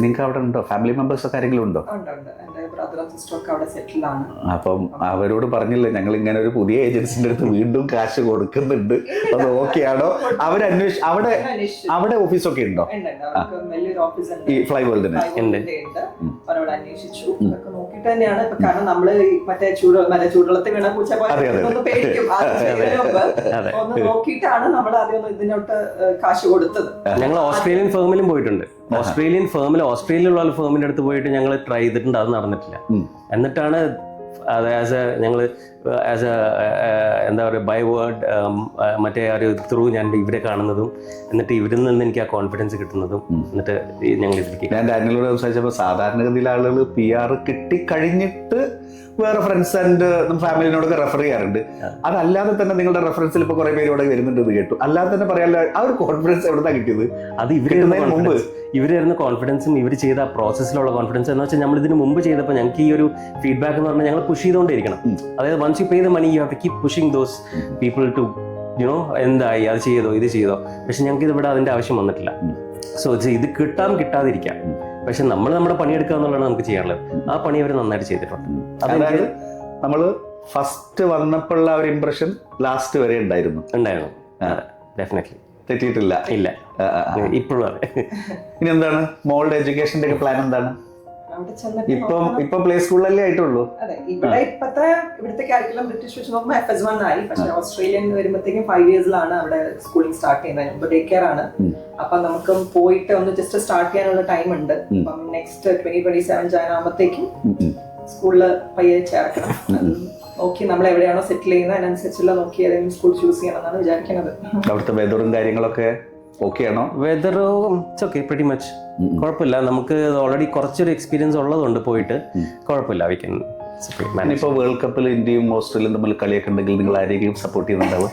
നിങ്ങൾക്ക് അവിടെ ഉണ്ടോ ഫാമിലി മെമ്പേഴ്സ് ഒക്കെ ആരെങ്കിലും ഉണ്ടോ? എന്റെ ബ്രദറും സിസ്റ്ററും ഒക്കെ അവിടെ സെറ്റിൽ ആണ്. അപ്പം അവരോട് പറഞ്ഞില്ലേ ഞങ്ങൾ ഇങ്ങനെ ഒരു പുതിയ ഏജൻസിന്റെ അടുത്ത് വീണ്ടും കാശ് കൊടുക്കുന്നുണ്ട്, അത് ഓക്കെ ആണോ? അവിടെ ഓഫീസൊക്കെ ഉണ്ടോ? വലിയൊരു ഓഫീസ് ഈ ഫ്ലൈ വേൾഡിന് അവരോട് അന്വേഷിച്ചു. അതൊക്കെ നോക്കിയിട്ട് തന്നെയാണ് ഇപ്പൊ, കാരണം നമ്മള് മറ്റേ ചൂടുവെള്ളത്തിൽ വീണ പൂച്ച പോലെ പേടിക്കും. ഒന്ന് നോക്കിയിട്ടാണ് നമ്മൾ ആദ്യം ഇതിനോട്ട് കാശ് കൊടുത്തത്. ഞങ്ങൾ ഓസ്ട്രേലിയൻ ഫേമിലും പോയിട്ടുണ്ട്. ഓസ്ട്രേലിയയിലുള്ള ഫേമിന്റെ അടുത്ത് പോയിട്ട് ഞങ്ങൾ ട്രൈ ചെയ്തിട്ടുണ്ട്, അത് നടന്നിട്ടില്ല. എന്നിട്ടാണ് അത് ഞങ്ങൾ എന്താ പറയുക ബൈ വേർഡ് മറ്റേ ഒരു ത്രൂ ഞാൻ ഇവരെ കാണുന്നതും എന്നിട്ട് ഇവരിൽ നിന്ന് എനിക്ക് ആ കോൺഫിഡൻസ് കിട്ടുന്നതും എന്നിട്ട് ഞങ്ങൾ ഇതിലേക്ക്. ഞാൻ ഡാനിയലോട് സംസാരിച്ചപ്പോൾ സാധാരണഗതിയിൽ ആളുകൾ PR കിട്ടിക്കഴിഞ്ഞിട്ട് വേറെ ഫ്രണ്ട്സ് ആൻഡ് ഫാമിലിനോടൊക്കെ റെഫർ ചെയ്യാറുണ്ട്. അതല്ലാതെ തന്നെ നിങ്ങളുടെ റെഫറൻസിൽ ഇപ്പൊ കുറെ പേര് ഇവിടെ വരുന്നുണ്ട് കേട്ടു. അല്ലാതെ തന്നെ പറയാനുള്ള ആ ഒരു കോൺഫിഡൻസ് എവിടുന്നാ കിട്ടിയത്? അത് ഇവരായിരുന്നു കോൺഫിഡൻസും ഇവർ ചെയ്ത ആ പ്രോസസ്സിലുള്ള കോൺഫിഡൻസ് എന്ന് വെച്ചാൽ നമ്മൾ ഇതിന് മുമ്പ് ചെയ്തപ്പോൾ ഞങ്ങൾക്ക് ഈ ഒരു ഫീഡ്ബാക്ക് എന്ന് പറഞ്ഞാൽ ഞങ്ങൾ പുഷ് ചെയ്തുകൊണ്ടിരിക്കണം. അതായത് once you pay the money you have to keep pushing those people to എന്തായി അത് ചെയ്തോ ഇത് ചെയ്തോ. പക്ഷെ ഞങ്ങൾക്ക് ഇവിടെ അതിന്റെ ആവശ്യം വന്നിട്ടില്ല. സോ ഇത് കിട്ടാതിരിക്കാം. പക്ഷെ നമ്മൾ നമ്മുടെ പണിയെടുക്കുക എന്നുള്ളതാണ് നമുക്ക് ചെയ്യാനുള്ളത്. ആ പണി അവർ നന്നായിട്ട് ചെയ്തിട്ടുണ്ട്. അതായത് നമ്മള് ഫസ്റ്റ് വന്നപ്പോഴുള്ള ഒരു ഇംപ്രഷൻ ലാസ്റ്റ് വരെ ഉണ്ടായിരുന്നു. ഡെഫിനറ്റ്ലി തെറ്റിയിട്ടില്ല. ഇല്ല, ഇപ്പോഴും. ഇനി എന്താണ് മോളുടെ എഡ്യൂക്കേഷന്റെ ഒക്കെ പ്ലാൻ എന്താണ്? ഇപ്പൊ പ്ലേ സ്കൂളിലല്ലേ ആയിട്ടുള്ളൂ? അതെ, ഇവിടുത്തെ കാരിക്കുലം ബ്രിട്ടീഷ് വെച്ച് നോക്കുമ്പോൾ FS1 ആയി. പക്ഷെ ഓസ്ട്രേലിയൻ വരുമ്പോഴത്തേക്കും 5 yearsലാണ് അവിടെ സ്കൂളിംഗ് സ്റ്റാർട്ട് ചെയ്യുന്നത്. ഇപ്പൊ ഡേ കെയർ ആണ്. അപ്പൊ നമുക്ക് പോയിട്ട് ഒന്ന് ജസ്റ്റ് സ്റ്റാർട്ട് ചെയ്യാനുള്ള ടൈം ഉണ്ട്. അപ്പം നെക്സ്റ്റ് 2027 ജാൻ ആകുമ്പോഴത്തേക്കും സ്കൂളിൽ പയ്യെ ചേർക്കണം. നോക്കി നമ്മൾ എവിടെയാണോ സെറ്റിൽ ചെയ്യുന്നത് അതിനനുസരിച്ചുള്ള നോക്കി ഏതെങ്കിലും സ്കൂൾ ചൂസ് ചെയ്യണം എന്നാണ് വിചാരിക്കുന്നത്. അവിടുത്തെ വെതറും കാര്യങ്ങളൊക്കെ ഓക്കെ ആണോ? വെതറും പ്രിറ്റി മച്ച് കുഴപ്പമില്ല. നമുക്ക് ഓൾറെഡി കുറച്ചൊരു എക്സ്പീരിയൻസ് ഉള്ളതുകൊണ്ട് പോയിട്ട് കുഴപ്പമില്ല. We can. ഇപ്പൊ വേൾഡ് കപ്പിൽ ഇന്ത്യയും ഓസ്ട്രേലിയയും തമ്മിൽ കളിയൊക്കെ ഉണ്ടെങ്കിൽ നിങ്ങൾ ആരെങ്കിലും സപ്പോർട്ട് ചെയ്യുന്നുണ്ടാവും?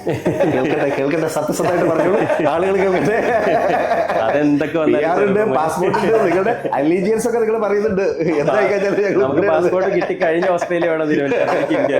കേൾക്കട്ടെ, സത്യസന്ധമായിട്ട് പറഞ്ഞോളൂ, ആളുകൾ കേൾക്കട്ടെ. അതെന്തൊക്കെ പാസ്പോർട്ട് നിങ്ങളുടെ അലീജിയൻസ് ഒക്കെ നിങ്ങൾ പറയുന്നുണ്ട്. എന്താ പാസ്പോർട്ട് കിട്ടി കഴിഞ്ഞ ഓസ്ട്രേലിയ വേണം, ഇന്ത്യ.